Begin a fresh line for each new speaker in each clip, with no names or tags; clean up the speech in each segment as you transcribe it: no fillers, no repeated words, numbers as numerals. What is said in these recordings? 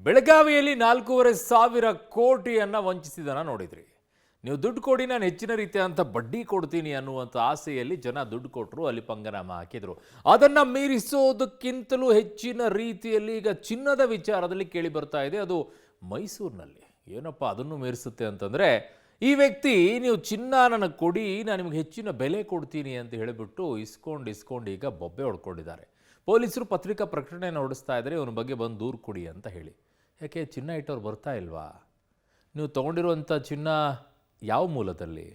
ಬೆಳಗಾವಿಯಲ್ಲಿ 4,500 ಕೋಟಿಯನ್ನು ವಂಚಿಸಿದನ ನೋಡಿದ್ರಿ. ನೀವು ದುಡ್ಡು ಕೊಡಿ, ನಾನು ಹೆಚ್ಚಿನ ರೀತಿಯಾದಂಥ ಬಡ್ಡಿ ಕೊಡ್ತೀನಿ ಅನ್ನುವಂಥ ಆಸೆಯಲ್ಲಿ ಜನ ದುಡ್ಡು ಕೊಟ್ಟರು, ಅಲ್ಲಿ ಪಂಗನಾಮ ಹಾಕಿದರು. ಅದನ್ನು ಮೀರಿಸೋದಕ್ಕಿಂತಲೂ ಹೆಚ್ಚಿನ ರೀತಿಯಲ್ಲಿ ಈಗ ಚಿನ್ನದ ವಿಚಾರದಲ್ಲಿ ಕೇಳಿ ಬರ್ತಾ ಇದೆ. ಅದು ಮೈಸೂರಿನಲ್ಲಿ. ಏನಪ್ಪ ಅದನ್ನು ಮೀರಿಸುತ್ತೆ ಅಂತಂದರೆ, ಈ ವ್ಯಕ್ತಿ ನೀವು ಚಿನ್ನ ನನಗೆ ಕೊಡಿ, ನಾನು ನಿಮಗೆ ಹೆಚ್ಚಿನ ಬೆಲೆ ಕೊಡ್ತೀನಿ ಅಂತ ಹೇಳಿಬಿಟ್ಟು ಇಸ್ಕೊಂಡು ಈಗ ಬೊಬ್ಬೆ ಹೊಡ್ಕೊಂಡಿದ್ದಾರೆ. ಪೊಲೀಸರು ಪತ್ರಿಕಾ ಪ್ರಕಟಣೆಯನ್ನು ಹೊರಡಿಸ್ತಾ ಇದ್ದಾರೆ, ಇವನ ಬಗ್ಗೆ ಬಂದು ದೂರು ಕೊಡಿ ಅಂತ ಹೇಳಿ. ಯಾಕೆ ಚಿನ್ನ ಇಟ್ಟವ್ರು ಬರ್ತಾ ಇಲ್ವಾ? ನೀವು ತೊಗೊಂಡಿರುವಂಥ ಚಿನ್ನ ಯಾವ ಮೂಲದಲ್ಲಿ?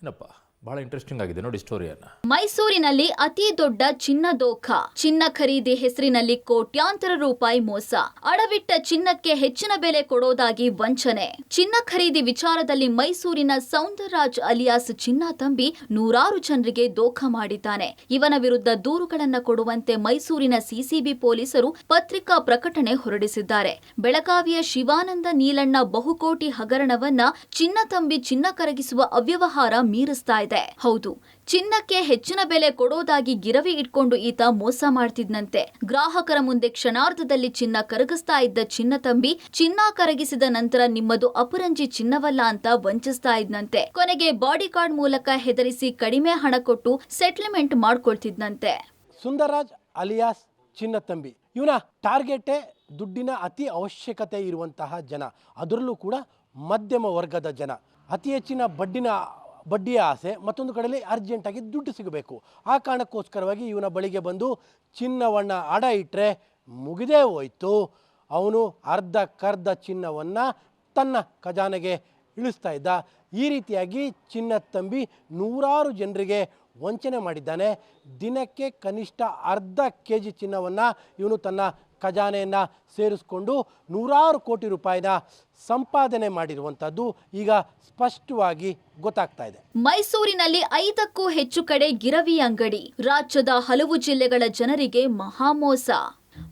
ಏನಪ್ಪ ಬಹಳ ಇಂಟ್ರೆಸ್ಟಿಂಗ್ ಆಗಿದೆ ನೋಡಿ ಸ್ಟೋರಿಯನ್ನ.
ಮೈಸೂರಿನಲ್ಲಿ ಅತಿ ದೊಡ್ಡ ಚಿನ್ನ ದೋಖ. ಚಿನ್ನ ಖರೀದಿ ಹೆಸರಿನಲ್ಲಿ ಕೋಟ್ಯಾಂತರ ರೂಪಾಯಿ ಮೋಸ. ಅಡವಿಟ್ಟ ಚಿನ್ನಕ್ಕೆ ಹೆಚ್ಚಿನ ಬೆಲೆ ಕೊಡೋದಾಗಿ ವಂಚನೆ. ಚಿನ್ನ ಖರೀದಿ ವಿಚಾರದಲ್ಲಿ ಮೈಸೂರಿನ ಸೌಂದರರಾಜ್ ಅಲಿಯಾಸ್ ಚಿನ್ನ ತಂಬಿ ನೂರಾರು ಜನರಿಗೆ ದೋಖ ಮಾಡಿದ್ದಾನೆ. ಇವನ ವಿರುದ್ಧ ದೂರುಗಳನ್ನ ಕೊಡುವಂತೆ ಮೈಸೂರಿನ ಸಿಸಿಬಿ ಪೊಲೀಸರು ಪತ್ರಿಕಾ ಪ್ರಕಟಣೆ ಹೊರಡಿಸಿದ್ದಾರೆ. ಬೆಳಗಾವಿಯ ಶಿವಾನಂದ ನೀಲಣ್ಣ ಬಹುಕೋಟಿ ಹಗರಣವನ್ನ ಚಿನ್ನ ತಂಬಿ ಚಿನ್ನ ಕರಗಿಸುವ ಅವ್ಯವಹಾರ ಮೀರಿಸ್ತಾ ಇದೆ. ಹೌದು, ಚಿನ್ನಕ್ಕೆ ಹೆಚ್ಚಿನ ಬೆಲೆ ಕೊಡೋದಾಗಿ ಗಿರವಿ ಇಟ್ಕೊಂಡು ಈತ ಮೋಸ ಮಾಡ್ತಿದ್ನಂತೆ. ಗ್ರಾಹಕರ ಮುಂದೆ ಕ್ಷಣಾರ್ಧದಲ್ಲಿ ಚಿನ್ನ ಕರಗಿಸ್ತಾ ಇದ್ದ ಚಿನ್ನ ತಂಬಿ ಚಿನ್ನ ಕರಗಿಸಿದ ನಂತರ ನಿಮ್ಮದು ಅಪರಂಜಿ ಚಿನ್ನವಲ್ಲ ಅಂತ ವಂಚಿಸ್ತಾ ಇದ್ನಂತೆ. ಕೊನೆಗೆ ಬಾಡಿ ಗಾರ್ಡ್ ಮೂಲಕ ಹೆದರಿಸಿ ಕಡಿಮೆ ಹಣ ಕೊಟ್ಟು ಸೆಟ್ಲ್ಮೆಂಟ್ ಮಾಡ್ಕೊಳ್ತಿದ್ನಂತೆ.
ಸುಂದರರಾಜ್ ಅಲಿಯಾಸ್ ಚಿನ್ನ ತಂಬಿ, ಇವನ ಟಾರ್ಗೆಟೇ ದುಡ್ಡಿನ ಅತಿ ಅವಶ್ಯಕತೆ ಇರುವಂತಹ ಜನ, ಅದರಲ್ಲೂ ಕೂಡ ಮಧ್ಯಮ ವರ್ಗದ ಜನ. ಅತಿ ಹೆಚ್ಚಿನ ಬಡ್ಡಿಯ ಆಸೆ, ಮತ್ತೊಂದು ಕಡೆಯಲ್ಲಿ ಅರ್ಜೆಂಟಾಗಿ ದುಡ್ಡು ಸಿಗಬೇಕು. ಆ ಕಾರಣಕ್ಕೋಸ್ಕರವಾಗಿ ಇವನ ಬಳಿಗೆ ಬಂದು ಚಿನ್ನವನ್ನು ಅಡ ಇಟ್ಟರೆ ಮುಗಿದೇ ಹೋಯಿತು. ಅವನು ಅರ್ಧಕ್ಕರ್ಧ ಚಿನ್ನವನ್ನು ತನ್ನ ಖಜಾನೆಗೆ ಇಳಿಸ್ತಾ ಇದ್ದ. ಈ ರೀತಿಯಾಗಿ ಚಿನ್ನ ತಂಬಿ ನೂರಾರು ಜನರಿಗೆ ವಂಚನೆ ಮಾಡಿದ್ದಾನೆ. ದಿನಕ್ಕೆ ಕನಿಷ್ಠ ಅರ್ಧ ಕೆಜಿ ಚಿನ್ನವನ್ನು ಇವನು ತನ್ನ ಖಜಾನೆಯನ್ನು ಸೇರಿಸ್ಕೊಂಡು ನೂರಾರು ಕೋಟಿ ರೂಪಾಯಿನ ಸಂಪಾದನೆ ಮಾಡಿರುವಂಥದ್ದು ಈಗ ಸ್ಪಷ್ಟವಾಗಿ ಗೊತ್ತಾಗ್ತಾ ಇದೆ.
ಮೈಸೂರಿನಲ್ಲಿ 5ಕ್ಕೂ ಹೆಚ್ಚು ಕಡೆ ಗಿರವಿ ಅಂಗಡಿ. ರಾಜ್ಯದ ಹಲವು ಜಿಲ್ಲೆಗಳ ಜನರಿಗೆ ಮಹಾಮೋಸ.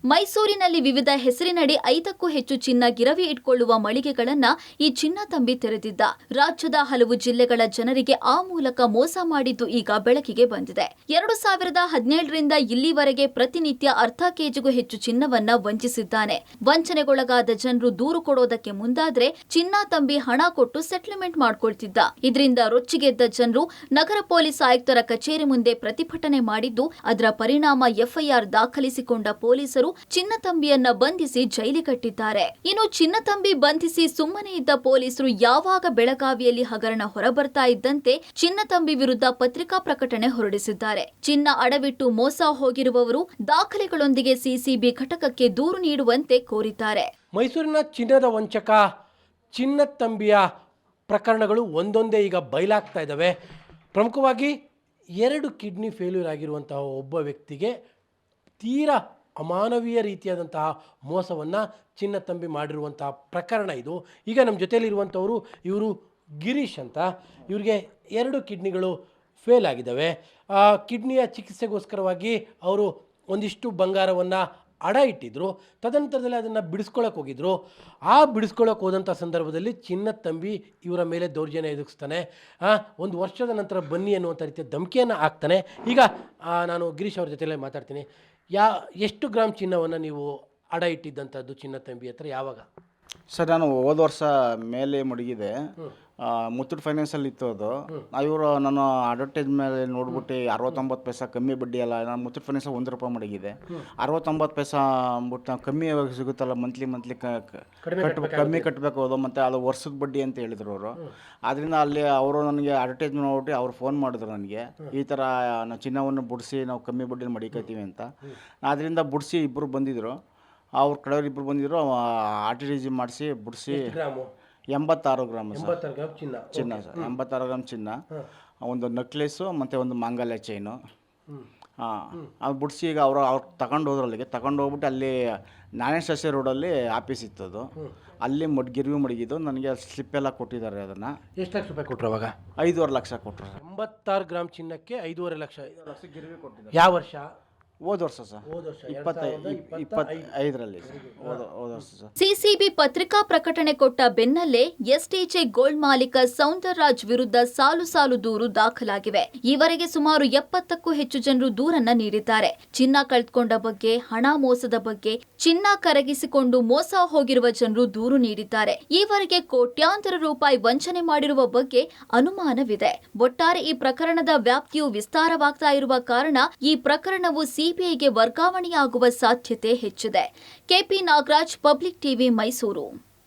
ಮೈಸೂರಿನಲ್ಲಿ ವಿವಿಧ ಹೆಸರಿನಡಿ 5ಕ್ಕೂ ಹೆಚ್ಚು ಚಿನ್ನ ಗಿರವಿ ಇಟ್ಕೊಳ್ಳುವ ಮಳಿಗೆಗಳನ್ನ ಈ ಚಿನ್ನ ತಂಬಿ ತೆರೆದಿದ್ದ. ರಾಜ್ಯದ ಹಲವು ಜಿಲ್ಲೆಗಳ ಜನರಿಗೆ ಆ ಮೂಲಕ ಮೋಸ ಮಾಡಿದ್ದು ಈಗ ಬೆಳಕಿಗೆ ಬಂದಿದೆ. 2017ರಿಂದ ಇಲ್ಲಿವರೆಗೆ ಪ್ರತಿನಿತ್ಯ ಅರ್ಧ ಕೆಜಿಗೂ ಹೆಚ್ಚು ಚಿನ್ನವನ್ನ ವಂಚಿಸಿದ್ದಾನೆ. ವಂಚನೆಗೊಳಗಾದ ಜನರು ದೂರು ಕೊಡೋದಕ್ಕೆ ಮುಂದಾದ್ರೆ ಚಿನ್ನ ತಂಬಿ ಹಣ ಕೊಟ್ಟು ಸೆಟ್ಲ್ಮೆಂಟ್ ಮಾಡ್ಕೊಳ್ತಿದ್ದ. ಇದರಿಂದ ರೊಚ್ಚಿಗೆದ್ದ ಜನರು ನಗರ ಪೊಲೀಸ್ ಆಯುಕ್ತರ ಕಚೇರಿ ಮುಂದೆ ಪ್ರತಿಭಟನೆ ಮಾಡಿದ್ದು, ಅದರ ಪರಿಣಾಮ ಎಫ್ಐಆರ್ ದಾಖಲಿಸಿಕೊಂಡ ಪೊಲೀಸರು ಚಿನ್ನ ತಂಬಿಯನ್ನ ಬಂಧಿಸಿ ಜೈಲಿಗಟ್ಟಿದ್ದಾರೆ. ಇನ್ನು ಚಿನ್ನ ತಂಬಿ ಬಂಧಿಸಿ ಸುಮ್ಮನೆ ಇದ್ದ ಪೊಲೀಸರು ಯಾವಾಗ ಬೆಳಗಾವಿಯಲ್ಲಿ ಹಗರಣ ಹೊರಬರ್ತಾ ಇದ್ದಂತೆ ಚಿನ್ನ ತಂಬಿ ವಿರುದ್ಧ ಪತ್ರಿಕಾ ಪ್ರಕಟಣೆ ಹೊರಡಿಸಿದ್ದಾರೆ. ಚಿನ್ನ ಅಡವಿಟ್ಟು ಮೋಸ ಹೋಗಿರುವವರು ದಾಖಲೆಗಳೊಂದಿಗೆ ಸಿಸಿಬಿ ಘಟಕಕ್ಕೆ ದೂರು ನೀಡುವಂತೆ ಕೋರಿದ್ದಾರೆ.
ಮೈಸೂರಿನ ಚಿನ್ನದ ವಂಚಕ ಚಿನ್ನ ತಂಬಿಯ ಪ್ರಕರಣಗಳು ಒಂದೊಂದೇ ಈಗ ಬಯಲಾಗ್ತಾ ಇದ್ದಾವೆ. ಪ್ರಮುಖವಾಗಿ 2 ಕಿಡ್ನಿ ಫೇಲ್ಯೂರ್ ಆಗಿರುವಂತಹ ಒಬ್ಬ ವ್ಯಕ್ತಿಗೆ ತೀರಾ ಅಮಾನವೀಯ ರೀತಿಯಾದಂತಹ ಮೋಸವನ್ನು ಚಿನ್ನ ತಂಬಿ ಮಾಡಿರುವಂತಹ ಪ್ರಕರಣ ಇದು. ಈಗ ನಮ್ಮ ಜೊತೆಯಲ್ಲಿರುವಂಥವರು ಇವರು ಗಿರೀಶ್ ಅಂತ. ಇವ್ರಿಗೆ 2 ಕಿಡ್ನಿಗಳು ಫೇಲ್ ಆಗಿದ್ದಾವೆ. ಕಿಡ್ನಿಯ ಚಿಕಿತ್ಸೆಗೋಸ್ಕರವಾಗಿ ಅವರು ಒಂದಿಷ್ಟು ಬಂಗಾರವನ್ನು ಅಡ ಇಟ್ಟಿದ್ರು. ತದನಂತರದಲ್ಲಿ ಅದನ್ನು ಬಿಡಿಸ್ಕೊಳ್ಳೋಕೆ ಹೋಗಿದ್ರು. ಬಿಡಿಸ್ಕೊಳ್ಳೋಕೆ ಹೋದಂಥ ಸಂದರ್ಭದಲ್ಲಿ ಚಿನ್ನ ತಂಬಿ ಇವರ ಮೇಲೆ ದೌರ್ಜನ್ಯ ಎದುರಿಸ್ತಾನೆ. 1 ವರ್ಷದ ನಂತರ ಬನ್ನಿ ಅನ್ನುವಂಥ ರೀತಿಯ ಧಮಕಿಯನ್ನು ಹಾಕ್ತಾನೆ. ಈಗ ನಾನು ಗಿರೀಶ್ ಅವ್ರ ಜೊತೆಲೇ ಮಾತಾಡ್ತೀನಿ. ಎಷ್ಟು ಗ್ರಾಮ್ ಚಿನ್ನವನ್ನು ನೀವು ಅಡ ಇಟ್ಟಿದ್ದಂಥದ್ದು ಚಿನ್ನ ತಂಬಿ ಹತ್ರ ಯಾವಾಗ?
ಸರ್, ನಾನು ಹೋದ ವರ್ಷ ಮೇಲೆ ಮಡಗಿದೆ. ಮುತ್ತೂಟ್ ಫೈನಾನ್ಸಲ್ಲಿ ಇತ್ತು ಅದು. ಇವರು ನಾನು ಅಡ್ವರ್ಟೈಸ್ ಮೇಲೆ ನೋಡ್ಬಿಟ್ಟು 69 ಪೈಸಾ ಕಮ್ಮಿ ಬಡ್ಡಿ ಅಲ್ಲ, ನಾನು ಮುತ್ತೂಟ್ ಫೈನಾನ್ಸಲ್ಲಿ 1 ರೂಪಾಯಿ ಮಡಗಿದೆ. 69 ಪೈಸಾ ಅಂದ್ಬಿಟ್ಟು ಕಮ್ಮಿ ಸಿಗುತ್ತಲ್ಲ, ಮಂತ್ಲಿ ಕಮ್ಮಿ ಕಟ್ಟಬೇಕು ಅದು, ಮತ್ತು ಅದು ವರ್ಷದ ಬಡ್ಡಿ ಅಂತ ಹೇಳಿದ್ರು ಅವರು. ಆದ್ದರಿಂದ ಅಲ್ಲಿ ಅವರು ನನಗೆ ಅಡ್ವರ್ಟೈಸ್ ನೋಡ್ಬಿಟ್ಟು ಅವ್ರು ಫೋನ್ ಮಾಡಿದ್ರು ನನಗೆ, ಈ ಥರ ನಾವು ಚಿನ್ನವನ್ನು ಬಿಡಿಸಿ ನಾವು ಕಮ್ಮಿ ಬಡ್ಡಿಯಲ್ಲಿ ಮಡಿಕತ್ತೀವಿ ಅಂತ. ಅದರಿಂದ ಬಿಡಿಸಿ ಇಬ್ಬರು ಬಂದಿದ್ದರು, ಅವ್ರ ಕಡೆಯವ್ರು ಇಬ್ಬರು ಬಂದಿದ್ದರು. RTG ಮಾಡಿಸಿ ಬಿಡಿಸಿ 86 ಗ್ರಾಮ್ ಚಿನ್ನ ಸರ್. 86 ಗ್ರಾಮ್ ಚಿನ್ನ, ಒಂದು ನೆಕ್ಲೆಸ್ಸು ಮತ್ತು ಒಂದು ಮಾಂಗಲ್ಯ ಚೈನು. ಅದು ಬಿಡಿಸಿ ಈಗ ಅವ್ರು ತಗೊಂಡು ಹೋದ್ರು. ಅಲ್ಲಿಗೆ ತಗೊಂಡು ಹೋಗ್ಬಿಟ್ಟು ಅಲ್ಲಿ ನಾರಾಯಣ ರೋಡಲ್ಲಿ ಆಫೀಸ್ ಇತ್ತದು, ಅಲ್ಲಿ ಗಿರ್ವಿ ಮಡಗಿದ್ದು. ನನಗೆ ಸ್ಲಿಪ್ ಎಲ್ಲ ಕೊಟ್ಟಿದ್ದಾರೆ. ಅದನ್ನು
ಎಷ್ಟು ಲಕ್ಷ ರೂಪಾಯಿ ಕೊಟ್ಟರು ಅವಾಗ?
5.5 ಲಕ್ಷ ಕೊಟ್ಟರು.
86 ಗ್ರಾಮ್ ಚಿನ್ನಕ್ಕೆ 5.5 ಲಕ್ಷ
ಗಿರ್ವಿ ಕೊಟ್ಟಿದ್ದಾರೆ.
ಯಾವ ವರ್ಷ?
ಹೋದ ವರ್ಷ ಸರ್
ಹೋದ ವರ್ಷ
25ರಲ್ಲಿ ಹೋದ ವರ್ಷ ಸರ್.
ಸಿಸಿಬಿ ಪತ್ರಿಕಾ ಪ್ರಕಟಣೆ ಕೊಟ್ಟ ಬೆನ್ನಲ್ಲೇ ಎಸ್ಟಿಜೆ ಗೋಲ್ಡ್ ಮಾಲೀಕ ಸೌಂದರರಾಜ್ ವಿರುದ್ಧ ಸಾಲು ಸಾಲು ದೂರು ದಾಖಲಾಗಿವೆ. ಈವರೆಗೆ ಸುಮಾರು 70ಕ್ಕೂ ಹೆಚ್ಚು ಜನರು ದೂರನ್ನ ನೀಡಿದ್ದಾರೆ. ಚಿನ್ನ ಕಳೆದುಕೊಂಡ ಬಗ್ಗೆ, ಹಣ ಮೋಸದ ಬಗ್ಗೆ, ಚಿನ್ನ ಕರಗಿಸಿಕೊಂಡು ಮೋಸ ಹೋಗಿರುವ ಜನರು ದೂರು ನೀಡಿದ್ದಾರೆ. ಈವರೆಗೆ ಕೋಟ್ಯಾಂತರ ರೂಪಾಯಿ ವಂಚನೆ ಮಾಡಿರುವ ಬಗ್ಗೆ ಅನುಮಾನವಿದೆ. ಒಟ್ಟಾರೆ ಈ ಪ್ರಕರಣದ ವ್ಯಾಪ್ತಿಯು ವಿಸ್ತಾರವಾಗ್ತಾ ಇರುವ ಕಾರಣ ಈ ಪ್ರಕರಣವು ಸಿಬಿಐಗೆ ವರ್ಗಾವಣೆಯಾಗುವ ಸಾಧ್ಯತೆ ಹೆಚ್ಚಿದೆ. KP Nagaraj, Public TV, Mysuru.